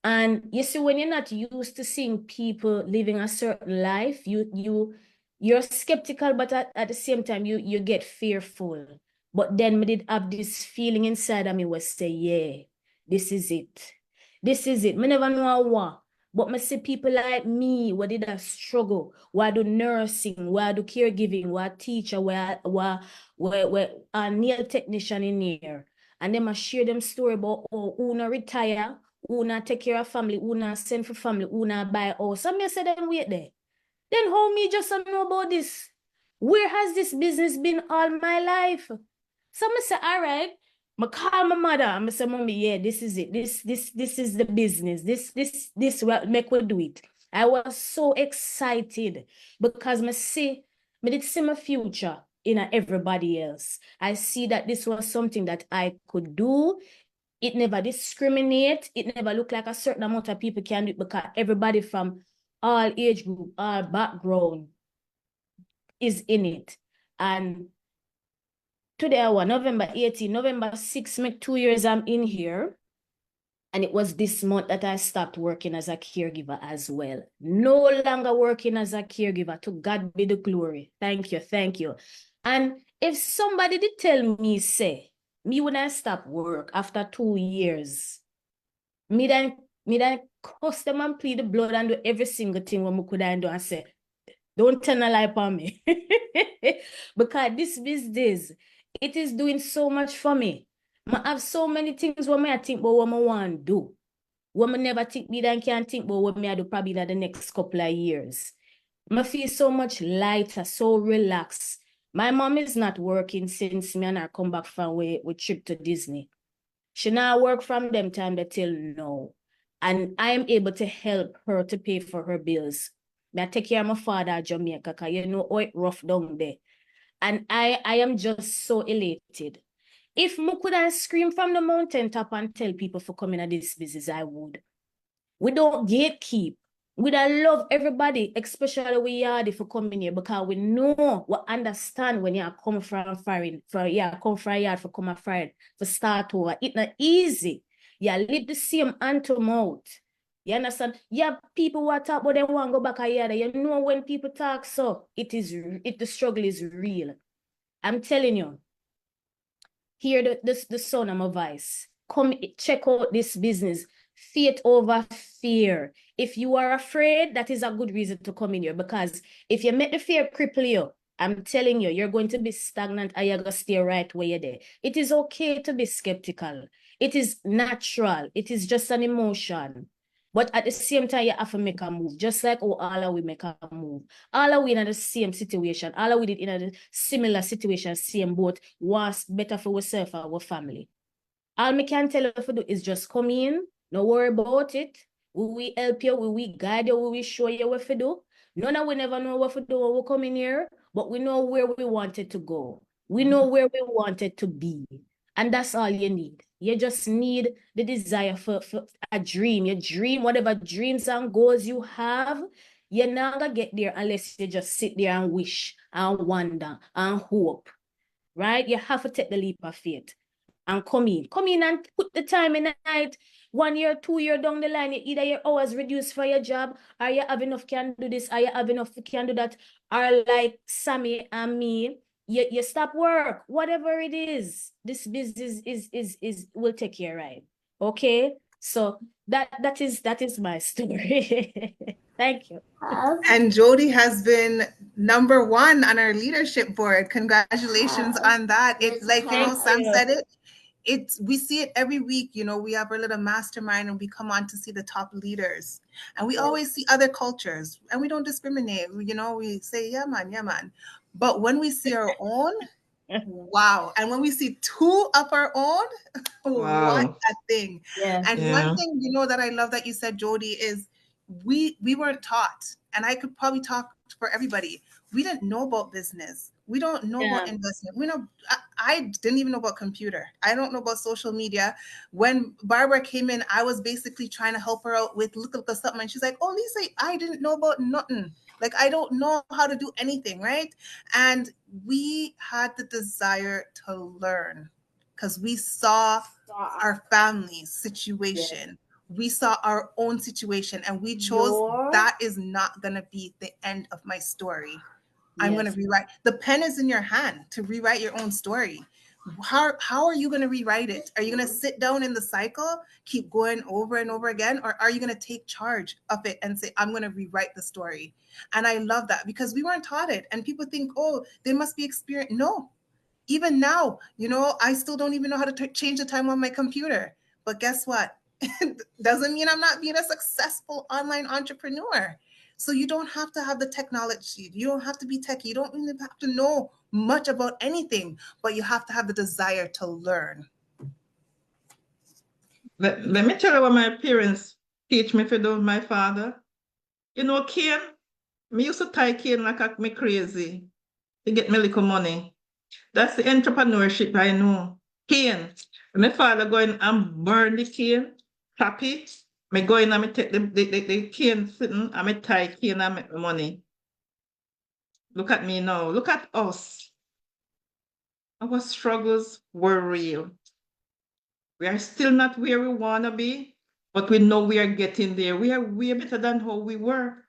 And you see, when you're not used to seeing people living a certain life, you're skeptical, but at the same time, you get fearful. But then me did have this feeling inside of me was say, yeah, this is it. This is it. Me never know what. But me see people like me, what did I struggle? Why do nursing? Why do caregiving? Why teacher? Why a nail technician in here? And then I share them story about who not retire, who not take care of family, who not send for family, who not buy house. So me say them wait there. Then how me just know about this? Where has this business been all my life? So me say, all right. I call my mother and I say, Mommy, yeah, this is it. This is the business. This what make we do it. I was so excited because me did see my future in everybody else. I see that this was something that I could do. It never discriminate. It never look like a certain amount of people can do it, because everybody from all age group, all background is in it. And today, November 18, November 6, make 2 years I'm in here. And it was this month that I stopped working as a caregiver as well. No longer working as a caregiver. To God be the glory. Thank you, thank you. And if somebody did tell me, say, me when I stop work after 2 years, me then cuss them and plead the blood and do every single thing what I could I do and say, don't turn a light on me. Because this business, it is doing so much for me. I have so many things what I think about what I want to do. What I never think me then can think about what I do probably in the next couple of years. I feel so much lighter, so relaxed. My mom is not working since me and her come back from we trip to Disney. She now work from them time till now. And I am able to help her to pay for her bills. I take care of my father in Jamaica, because you know how it rough down there. And I am just so elated. If I could I scream from the mountaintop and tell people for coming at this business, I would. We don't gatekeep. We don't love everybody, especially we are for coming here, because we know, we understand when you come from foreign, come from yard for come foreign, for start over. It's not easy. You live the same hand to mouth. You understand? Yeah, people who talk about them want to go back a yard. You know when people talk so, the struggle is real. I'm telling you. Hear the sound of my voice. Come check out this business. Faith over fear. If you are afraid, that is a good reason to come in here, because if you make the fear cripple you, I'm telling you, you're going to be stagnant and you're going to stay right where you're there. It is okay to be skeptical. It is natural. It is just an emotion. But at the same time, you have to make a move. Just like all of we make a move. All of we in the same situation. All of we did in a similar situation, same boat. What's better for ourselves or our family. All me can tell you to do is just come in. No worry about it. We will help you. We will guide you. We will show you what to do. None of we never know what to do when we come in here. But we know where we wanted to go. We know where we wanted to be. And that's all you need. You just need the desire for a dream. You dream whatever dreams and goals you have. You're not going to get there unless you just sit there and wish and wonder and hope. Right? You have to take the leap of faith and come in. Come in and put the time in the night. 1 year, 2 year down the line, either your hours reduced for your job, or you have enough can do this, or you have enough can do that, or like Sammy and me, you stop work, whatever it is, this business is will take care right. Okay? So that is my story. Thank you. And Jody has been #1 on our leadership board. Congratulations on that. It, like, you know, Thank Sam you. said it. We see it every week. You know, we have our little mastermind and we come on to see the top leaders. And we always see other cultures and we don't discriminate. You know, we say, yeah, man, yeah, man. But when we see our own, wow. And when we see 2 of our own, what Wow. a thing. Yeah. And Yeah. one thing, you know, that I love that you said, Jody, is we weren't taught, and I could probably talk for everybody. We didn't know about business. We don't know about Yeah. investment. We know I didn't even know about computer. I don't know about social media. When Barbara came in, I was basically trying to help her out with look something, and she's like, "Oh, Lisa, I didn't know about nothing. Like I don't know how to do anything, right?" And we had the desire to learn because we saw our family's situation. We saw our own situation and we chose that is not going to be the end of my story. I'm going to rewrite. The pen is in your hand to rewrite your own story. How are you going to rewrite it? Are you going to sit down in the cycle, keep going over and over again? Or are you going to take charge of it and say, I'm going to rewrite the story? And I love that because we weren't taught it. And people think, oh, they must be experienced. No, even now, you know, I still don't even know how to change the time on my computer. But guess what? Doesn't mean I'm not being a successful online entrepreneur. So you don't have to have the technology. You don't have to be techie. You don't even have to know much about anything, but you have to have the desire to learn. Let me tell you what my parents teach me for do, my father. You know, cane, me used to tie cane like me crazy to get me little money. That's the entrepreneurship I know. Cane. My father go in and burn the cane, happy. Me go in and me take the cane sitting and me tie cane and make money. Look at me now. Look at us. Our struggles were real. We are still not where we want to be, but we know we are getting there. We are way better than how we were.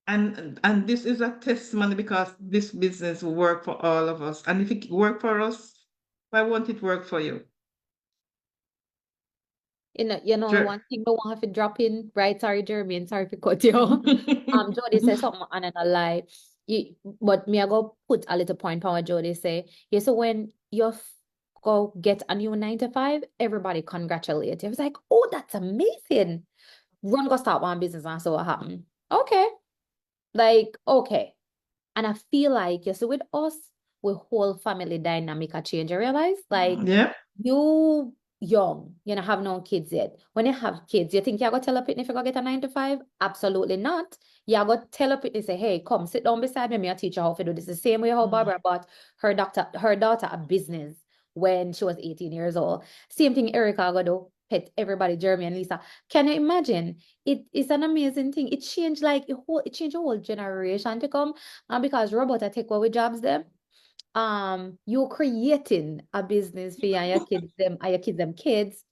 And this is a testimony because this business will work for all of us. And if it work for us, why won't it work for you? You know, one thing I want to drop in, right? Sorry, Jeremy, and sorry for cut you. Jody said something and I lie. But me, I go put a little point on what Jody say. Yeah, so when you go get a new 9 to 5, everybody congratulate you. It's like, oh, that's amazing. Run go start one business and so what happened? Okay. Like, okay. And I feel like, you see, with us, we whole family dynamic a change. You realize? Like, Yeah. you young, you don't have no kids yet. When you have kids, you think you're going to tell a pitney if you go get a 9 to 5? Absolutely not. You're going to tell a pitney, say, hey, come sit down beside me, I'll teach you how to do this. The same way how Barbara bought her daughter a business when she was 18 years old. Same thing Erica going to do. Pet everybody, Jeremy and Lisa. Can you imagine? It is an amazing thing. It changed it changed a whole generation to come. And because robots take away jobs them, you're creating a business for you and your kids.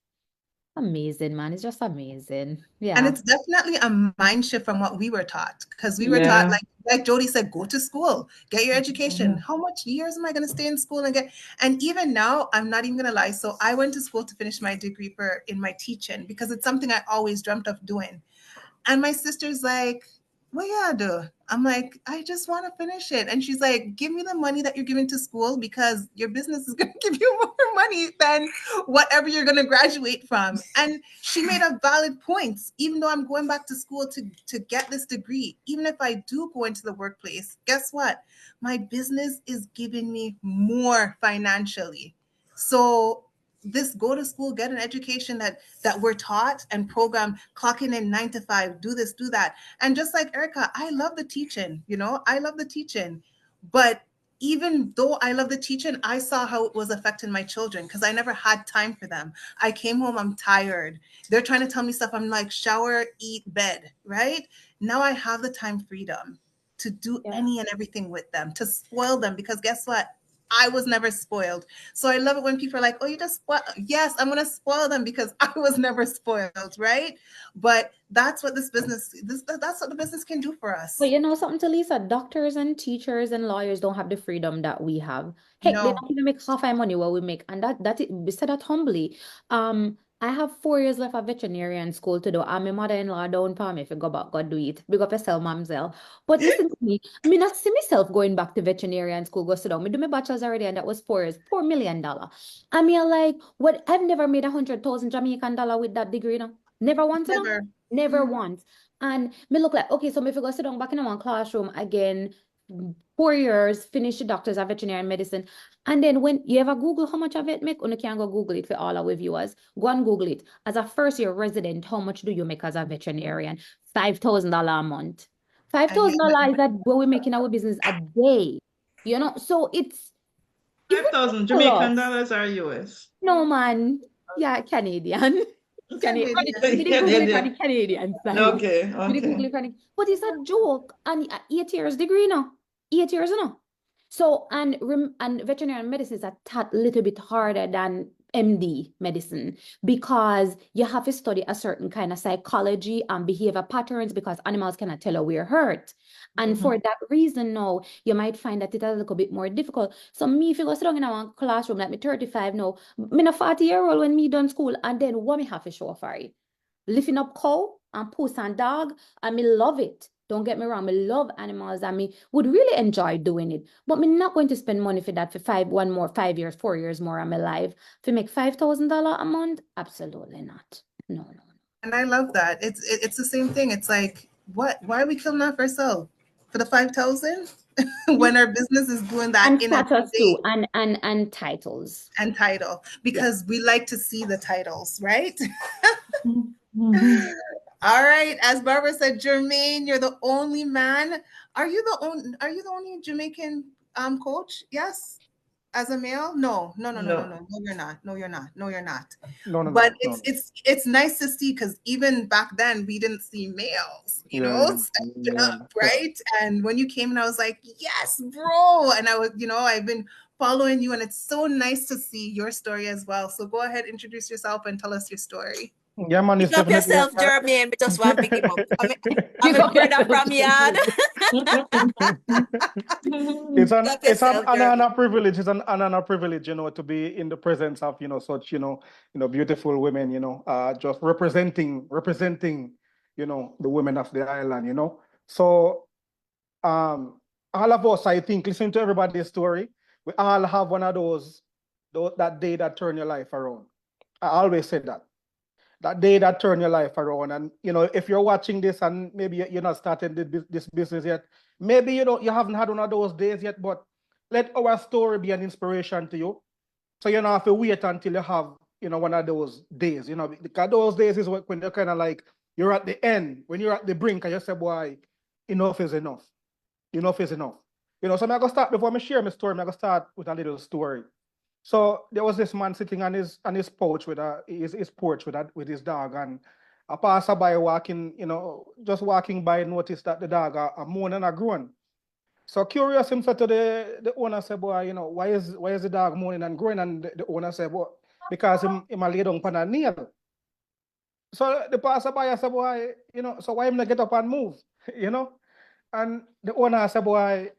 Amazing, man. It's just amazing. And Yeah. it's definitely a mind shift from what we were taught because we were taught, like Jody said, go to school, get your education. How much years am I going to stay in school and get? And even now, I'm not even going to lie. So I went to school to finish my degree in my teaching because it's something I always dreamt of doing. And my sister's like, what you gotta do? I'm like, I just want to finish it. And she's like, give me the money that you're giving to school because your business is going to give you more money than whatever you're going to graduate from. And she made a valid point. Even though I'm going back to school to get this degree, even if I do go into the workplace, guess what? My business is giving me more financially. So this go to school, get an education that we're taught and program, clocking in 9 to 5, do this, do that. And just like Erica, I love the teaching, you know, I love the teaching. But even though I love the teaching, I saw how it was affecting my children because I never had time for them. I came home, I'm tired. They're trying to tell me stuff. I'm like, shower, eat, bed, right? Now I have the time freedom to do any and everything with them, to spoil them, because guess what? I was never spoiled. So I love it when people are like, oh, you just spoil. Yes, I'm going to spoil them because I was never spoiled, right? But that's what that's what the business can do for us. But you know something, to Lisa, doctors and teachers and lawyers don't have the freedom that we have. Heck, they No. don't even make half our money what we make. And that we said that humbly. I have 4 years left of veterinarian school to do, and my mother-in-law don't pay me if I go back, go do it. Big up yourself, mamsel. But listen to me not see myself going back to veterinarian school, go sit down. Me do my bachelor's already, and that was 4 years, $4 million. I mean, like, what? I've never made 100,000 Jamaican dollar with that degree, no. Never once, you know? Never. Never once. And me look like, okay, so me if I go sit down back in one classroom again, 4 years, finish the doctors of veterinary medicine. And then when you ever Google how much of it make, you can go Google it for all our viewers. Go and Google it. As a first-year resident, how much do you make as a veterinarian? $5,000 a month. $5,000 is that what we make in our business a day. You know, so it's 5,000 Jamaican dollars or US? no man. Yeah, Canadian. Canadian. Canadian side. Okay, But it's a joke. And 8 years degree now. 8 years now. So, and veterinary medicine is a little bit harder than MD medicine because you have to study a certain kind of psychology and behavior patterns because animals cannot tell you we're hurt. And for that reason now, you might find that it's a little bit more difficult. So me, if you go sit down in a classroom, like me 35 now, me a 40-year-old when me done school, and then what me have to show for it? Lifting up cow and puss and dog, and me love it. Don't get me wrong, me love animals and me would really enjoy doing it. But me not going to spend money for that for 5 years, 4 years more of my life. To make $5,000 a month? Absolutely not. No. And I love that. It's the same thing. It's like, what? Why are we killing off ourselves for the 5,000 when our business is doing that And in a status day too, and titles. and title? Because we like to see the titles, right? All right. As Barbara said, Jermaine, you're the only man. Are you the only Jamaican coach? Yes. As a male? No. No, you're not. No, you're not. No. But it's nice to see because even back then we didn't see males, you know, stepping up, right? And when you came and I was like, yes, bro. And I was, I've been following you and it's so nice to see your story as well. So go ahead, introduce yourself and tell us your story. Yeah, man, Pick up yourself, Jermaine. But just want to pick him up. I'm a brother from yard. It's an honor and a privilege. It's an honor and a privilege, to be in the presence of, such, beautiful women, just representing, the women of the island, So, all of us, I think, listen to everybody's story. We all have one of those that day that turn your life around. I always say that. That day that turn your life around. And, if you're watching this and maybe you're not starting this business yet, maybe you haven't had one of those days yet, but let our story be an inspiration to you. So you don't have to wait until you have, one of those days, because those days is when you're kind of like, you're at the end, when you're at the brink and you say, boy, enough is enough. Enough is enough. So I'm going to start, before I share my story, I'm going to start with a little story. So there was this man sitting on his porch with his dog, and a passerby walking, just walking by, noticed that the dog are moaning and groaning. So curious, him said to the owner, said, boy, why is the dog moaning and groaning? And the owner said, well, because him lay down on a nail. So the passerby said, boy, so why him not get up and move, And the owner said, boy,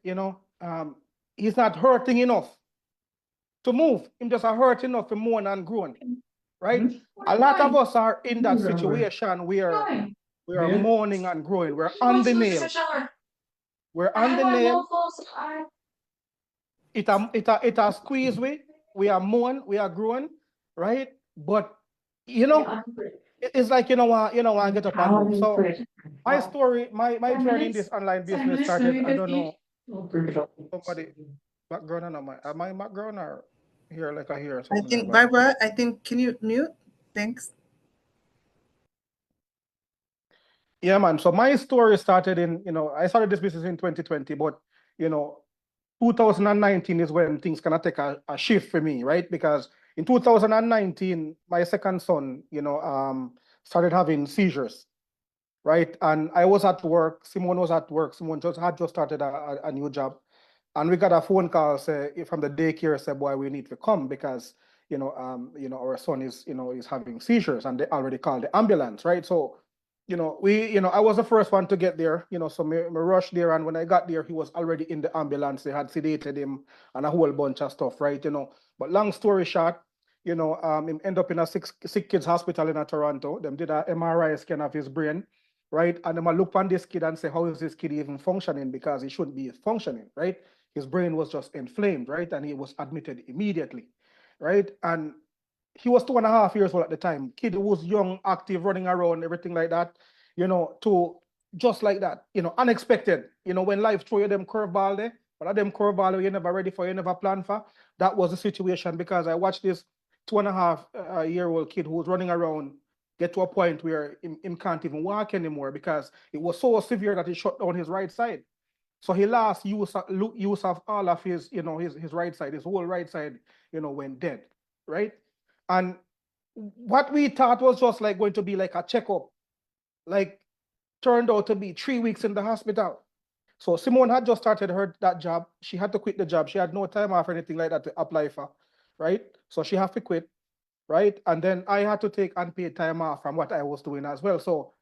he's not hurting enough to move. Him just hurt enough to moan and groan, right? A lot of us are in that situation where we are moaning and groaning. We're on the nail. We're on the nail. It has squeezed we are moan, we are groan, right? But it's like I get up and move. So my story, my journey in this online business started, I don't know, somebody background, am I background or here like I hear something? I think Barbara, can you mute? Thanks. Yeah, man. So my story started in, I started this business in 2020, but 2019 is when things kind of take a shift for me, right? Because in 2019, my second son, started having seizures, right? And I was at work, Simone was at work, Simone had just started a new job. And we got a phone call from the daycare, said, boy, we need to come because, our son is having seizures, and they already called the ambulance, right? So, I was the first one to get there, so me rushed there. And when I got there, he was already in the ambulance. They had sedated him and a whole bunch of stuff, right? But long story short, him end up in a sick kids hospital in Toronto. Them did a MRI scan of his brain, right? And them a look on this kid and say, how is this kid even functioning? Because he shouldn't be functioning, right? His brain was just inflamed, right? And he was admitted immediately, right? And he was 2.5 years old at the time. Kid who was young, active, running around, everything like that, to just like that, unexpected. When life throw you them curveball there, but them curveball you never ready for, you never plan for. That was the situation because I watched this 2.5 year old kid who was running around get to a point where him can't even walk anymore because it was so severe that he shut down his right side. So he lost use of all of his, his right side, his whole right side, went dead, right? And what we thought was just like going to be like a checkup, like turned out to be 3 weeks in the hospital. So Simone had just started that job. She had to quit the job. She had no time off or anything like that to apply for, right? So she had to quit, right? And then I had to take unpaid time off from what I was doing as well. So,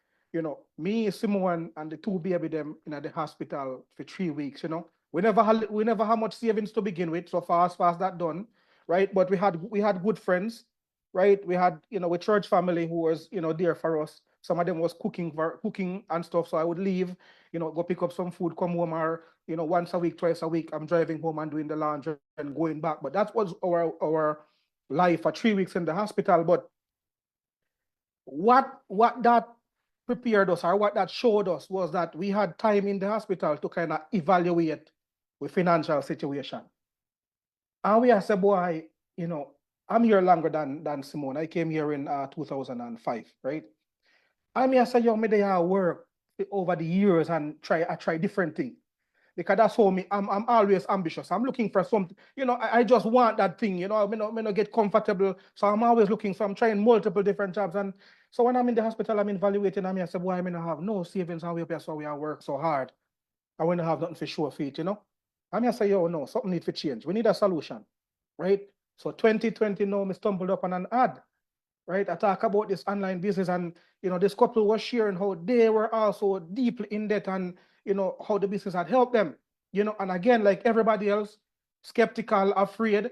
me, Simone, and the two baby them in the hospital for 3 weeks, We never had much savings to begin with. So fast that done, right? But we had good friends, right? We had, a church family who was, there for us. Some of them was cooking and stuff. So I would leave, go pick up some food, come home, or, once a week, twice a week, I'm driving home and doing the laundry and going back. But that was our life for 3 weeks in the hospital. But what that prepared us, or what that showed us, was that we had time in the hospital to kind of evaluate the financial situation. And we asked, boy, I'm here longer than Simone. I came here in 2005, right? And I said, me there work over the years and I try different things. Because that's how I'm always ambitious. I'm looking for something, I just want that thing, I not get comfortable. So I'm always looking, so I'm trying multiple different jobs. And so when I'm in the hospital, I'm evaluating, and I say, boy, I not have no savings, and we up here, so we are work so hard. I want to have nothing for sure feet, And I say, no, something need to change. We need a solution, right? So 2020 now, I stumbled up on an ad, right? I talk about this online business, and this couple was sharing how they were also deeply in debt, and how the business had helped them. And again, like everybody else, skeptical, afraid,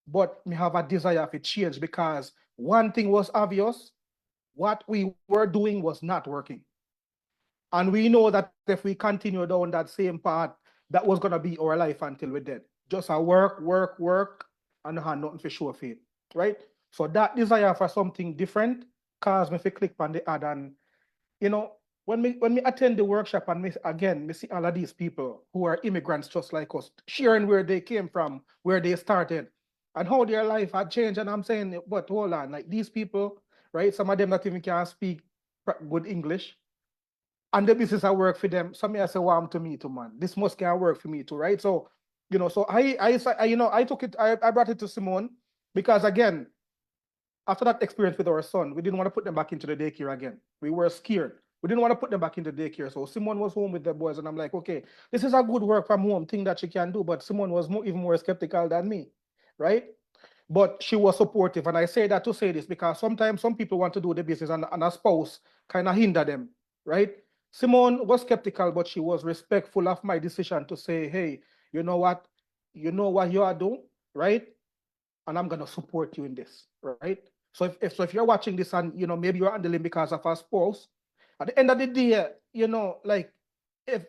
but we have a desire for change, because one thing was obvious: what we were doing was not working. And we know that if we continue down that same path, that was gonna be our life until we're dead. Just a work, and have nothing for sure faith, right? So that desire for something different caused me to click on the ad. And when we attend the workshop, and we see all of these people who are immigrants just like us, sharing where they came from, where they started, and how their life had changed. And I'm saying, but hold on, like these people, right? Some of them not even can speak good English, and the business I work for them. Some may say, "Wow, to me too, man. This must can work for me too, right?" So, so I took it. I brought it to Simone because, again, after that experience with our son, we didn't want to put them back into the daycare again. We were scared. We didn't want to put them back into daycare. So Simone was home with the boys, and I'm like, okay, this is a good work from home thing that she can do. But Simone was even more skeptical than me, right? But she was supportive. And I say that to say this because sometimes some people want to do the business, and a spouse kind of hinder them, right? Simone was skeptical, but she was respectful of my decision to say, hey, you know what you are doing, right? And I'm gonna support you in this, right? So if you're watching this, and maybe you're handling because of a spouse, at the end of the day, like if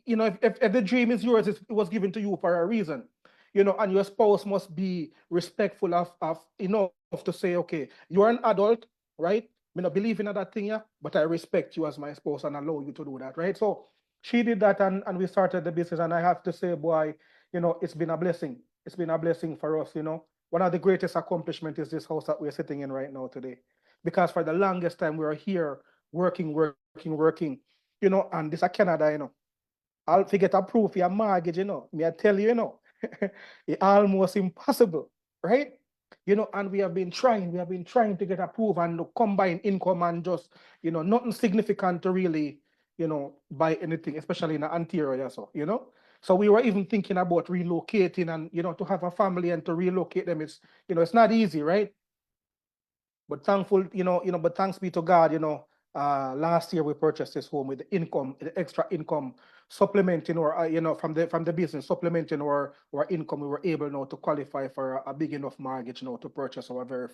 if the dream is yours, it was given to you for a reason, and your spouse must be respectful of enough to say, okay, you're an adult, right? Me not believe in that thing, yeah, but I respect you as my spouse and allow you to do that, right? So she did that, and we started the business, and I have to say, boy, it's been a blessing. It's been a blessing for us, One of the greatest accomplishments is this house that we're sitting in right now today, because for the longest time we were here working, and this is Canada, I'll forget a proof your mortgage, me I tell you, it's almost impossible, right? And we have been trying to get approved and to combine income and just, nothing significant to really, buy anything, especially in the Ontario, So we were even thinking about relocating and, to have a family and to relocate them. It's not easy, right? But thankful, but thanks be to God, last year we purchased this home with the income, the extra income supplementing or from the business supplementing our income. We were able now to qualify for a big enough mortgage now to purchase our very